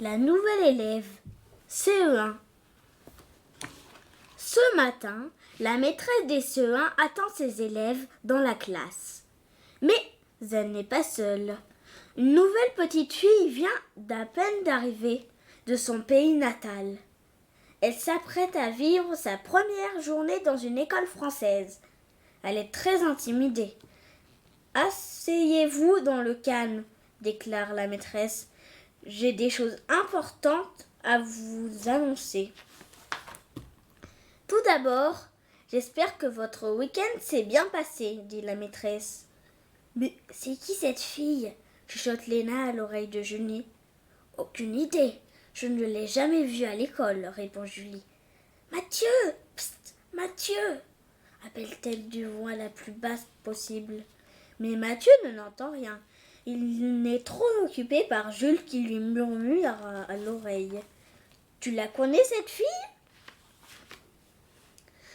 La nouvelle élève, CE1. Ce matin, la maîtresse des CE1 attend ses élèves dans la classe. Mais elle n'est pas seule. Une nouvelle petite fille vient d'à peine d'arriver de son pays natal. Elle s'apprête à vivre sa première journée dans une école française. Elle est très intimidée. « Asseyez-vous dans le calme », déclare la maîtresse. « J'ai des choses importantes à vous annoncer. » Tout d'abord, j'espère que votre week-end s'est bien passé, dit la maîtresse. Mais c'est qui cette fille ? Chuchote Léna à l'oreille de Julie. Aucune idée. Je ne l'ai jamais vue à l'école, répond Julie. Mathieu ! Psst, Mathieu ! Appelle-t-elle du voix la plus basse possible. Mais Mathieu n'entend rien. Il est trop occupé par Jules qui lui murmure à l'oreille. Tu la connais cette fille ?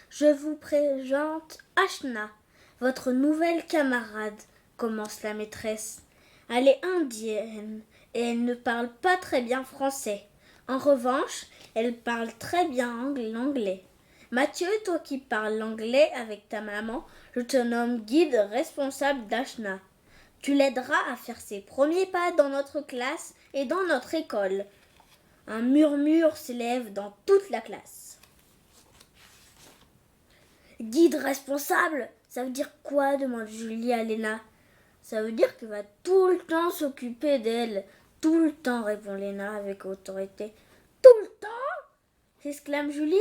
Je vous présente Ashna, votre nouvelle camarade, commence la maîtresse. Elle est indienne et elle ne parle pas très bien français. En revanche, elle parle très bien l'anglais. Mathieu, toi qui parles l'anglais avec ta maman, je te nomme guide responsable d'Ashna. Tu l'aideras à faire ses premiers pas dans notre classe et dans notre école. Un murmure s'élève dans toute la classe. Guide responsable, ça veut dire quoi ? Demande Julie à Léna. Ça veut dire qu'il va tout le temps s'occuper d'elle. Tout le temps, répond Léna avec autorité. Tout le temps ? S'exclame Julie,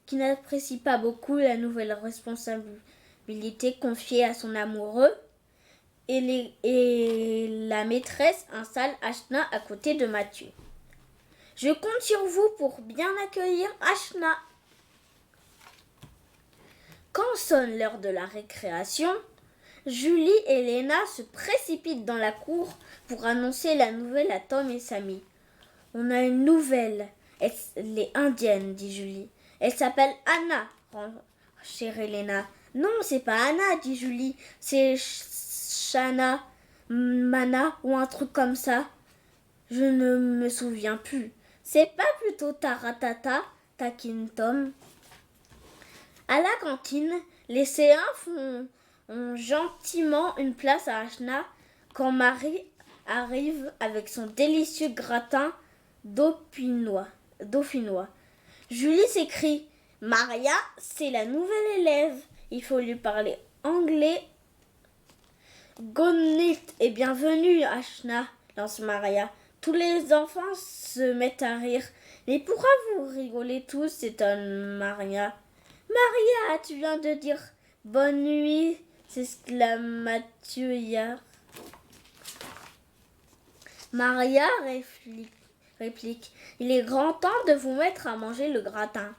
qui n'apprécie pas beaucoup la nouvelle responsabilité confiée à son amoureux. Et la maîtresse installe Ashna à côté de Mathieu. Je compte sur vous pour bien accueillir Ashna. Quand sonne l'heure de la récréation, Julie et Léna se précipitent dans la cour pour annoncer la nouvelle à Tom et Samy. On a une nouvelle. Elle est indienne, dit Julie. Elle s'appelle Anna, renchérit Léna. Non, c'est pas Anna, dit Julie. C'est Shana, Mana ou un truc comme ça. Je ne me souviens plus. C'est pas plutôt Taratata, taquine Tom. À la cantine, les C1 font gentiment une place à Ashna quand Marie arrive avec son délicieux gratin dauphinois. Julie s'écrie « Maria, c'est la nouvelle élève. Il faut lui parler anglais. » « Gonit et bienvenue, Ashna, lance Maria. Tous les enfants se mettent à rire. « Mais pourquoi vous rigolez tous ?» s'étonne Maria. « Maria, tu viens de dire bonne nuit !» s'exclame Mathieu hier. Maria réplique. « Il est grand temps de vous mettre à manger le gratin. »«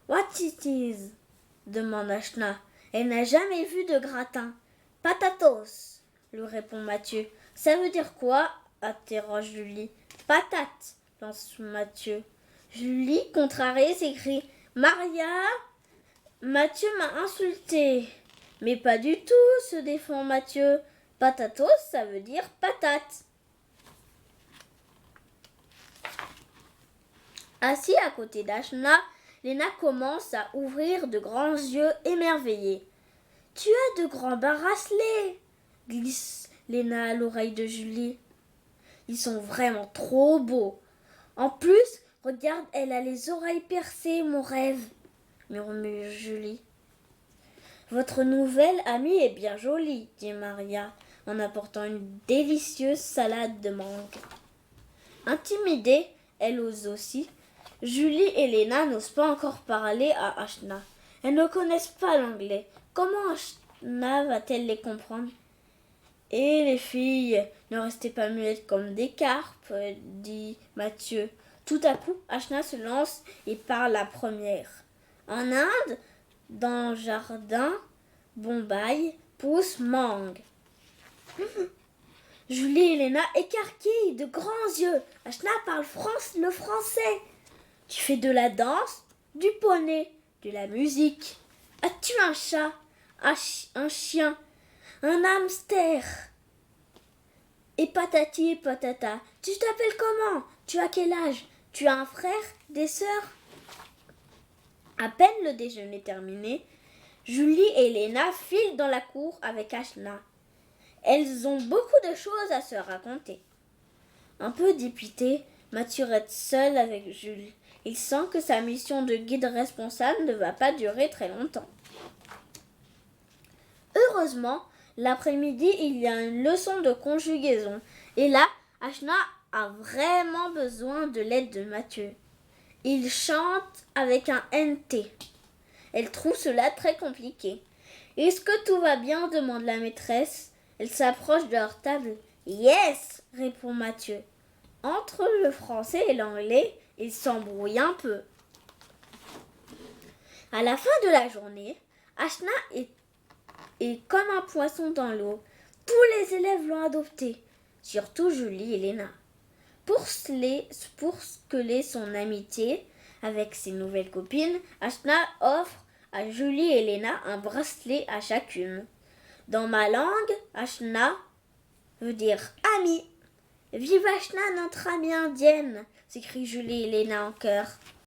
What it is ?» demande Ashna. Elle n'a jamais vu de gratin. « Patatos !» lui répond Mathieu. « Ça veut dire quoi ?» interroge Julie. « Patate !» lance Mathieu. Julie, contrariée, s'écrie « Maria !» Mathieu m'a insulté. Mais pas du tout, se défend Mathieu. Patatos, ça veut dire patate. Assis à côté d'Ashna, Léna commence à ouvrir de grands yeux émerveillés. Tu as de grands bracelets, glisse Léna à l'oreille de Julie. Ils sont vraiment trop beaux. En plus, regarde, elle a les oreilles percées, mon rêve, murmure Julie. Votre nouvelle amie est bien jolie, dit Maria, en apportant une délicieuse salade de mangue. Intimidée, elle ose aussi. Julie et Léna n'osent pas encore parler à Ashna. Elles ne connaissent pas l'anglais. Comment Ashna va-t-elle les comprendre ? Et les filles, ne restez pas muettes comme des carpes, dit Mathieu. Tout à coup, Ashna se lance et parle la première. En Inde, dans le jardin, Bombay, pousse mangue. Julie et Léna écarquillent de grands yeux. Ashna parle le français. Tu fais de la danse, du poney, de la musique. As-tu un chat, un chien, un hamster ? Et patati et patata. Tu t'appelles comment? Tu as quel âge? Tu as un frère? Des sœurs? À peine le déjeuner terminé, Julie et Léna filent dans la cour avec Ashna. Elles ont beaucoup de choses à se raconter. Un peu dépité, Mathieu reste seul avec Jules. Il sent que sa mission de guide responsable ne va pas durer très longtemps. Heureusement, l'après-midi, il y a une leçon de conjugaison. Et là, Ashna a vraiment besoin de l'aide de Mathieu. Il chante avec un NT. Elle trouve cela très compliqué. Est-ce que tout va bien? Demande la maîtresse. Elle s'approche de leur table. Yes, répond Mathieu. Entre le français et l'anglais, il s'embrouille un peu. À la fin de la journée, Ashna est comme un poisson dans l'eau. Tous les élèves l'ont adopté, surtout Julie et Léna. Pour sceller son amitié avec ses nouvelles copines, Ashna offre à Julie et Léna un bracelet à chacune. Dans ma langue, Ashna veut dire ami. Vive Ashna, notre amie indienne, s'écrie Julie et Léna en chœur.